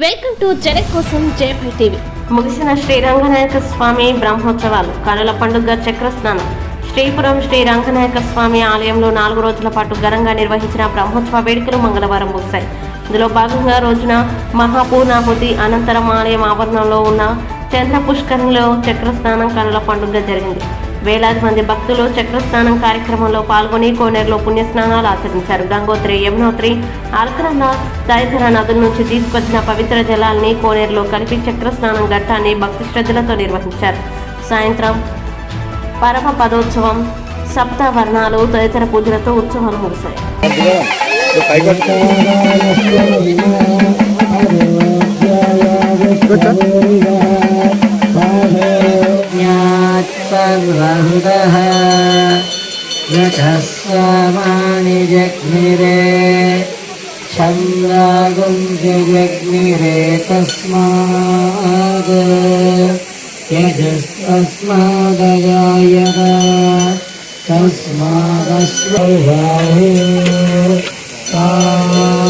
Welcome to జనం కోసం జై టీవీ. ముగిసిన శ్రీ రంగనాయక స్వామి బ్రహ్మోత్సవాలు కనుల పండుగ చక్రస్నానం. శ్రీపురం శ్రీ రంగనాయక స్వామి ఆలయంలో 4 రోజుల పాటు ఘనంగా నిర్వహించిన బ్రహ్మోత్సవ వేడుకలు మంగళవారం ముగిశాయి. ఇందులో భాగంగా రోజున మహాపూర్ణాహుతి అనంతరం ఆలయం ఆవరణలో ఉన్న చంద్ర పుష్కరంలో చక్రస్నానం కనుల పండుగ జరిగింది. వేలాది మంది భక్తులు చక్రస్నానం కార్యక్రమంలో పాల్గొని కోనేరులో పుణ్యస్నానాలు ఆచరించారు. గంగోత్రి, యమునోత్రి, అల్కనంద తదితర నదుల నుంచి తీసుకొచ్చిన పవిత్ర జలాల్ని కోనేరులో కలిపి చక్రస్నానం ఘట్టాన్ని భక్తి శ్రద్ధలతో నిర్వహించారు. సాయంత్రం పరమ పదోత్సవం, సప్తవర్ణాలు తదితర పూజలతో ఉత్సవాలు ముగిశాయి. सर्वहृदः यतस्वामानि जग्निरे छन्द्रागुञ्जग्निरे तस्माद् यजस्तस्मादजायत तस्मादश्वभावे आहुरुपराभिक्षेणे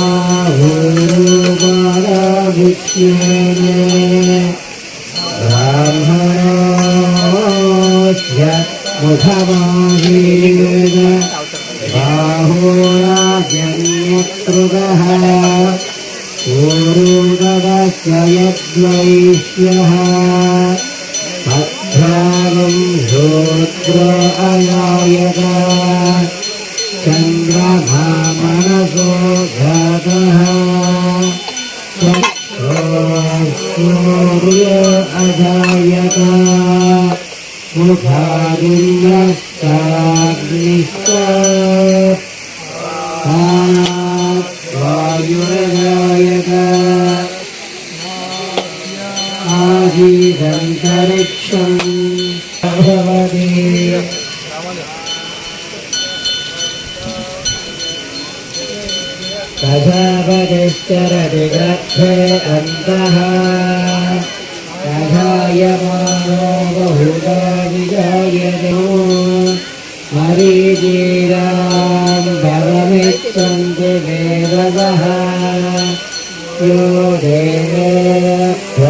मुखमाहीन बाहुराजन्यत्रुगः पूर्वदस्य यद्वैश्यः मध्यानं श्रोत्र अयायत चन्द्रमा मनसो जातः सूर्य अजायत मुखारुण्यश्चाग्निश्च वायुरजायत आसीदन्तरिक्षं भवति प्रजापतिश्चरति गर्भे अन्तः प्रजायमानो बहुधा विजायते मरीचीरां भवमिच्छन्ति वेदसः यो देवेभ्य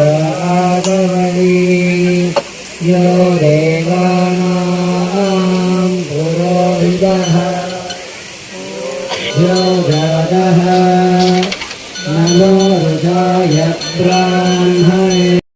आगमनि यो देवानां पुरोहितः यो जातः नमो रुद्राय ब्राह्मणे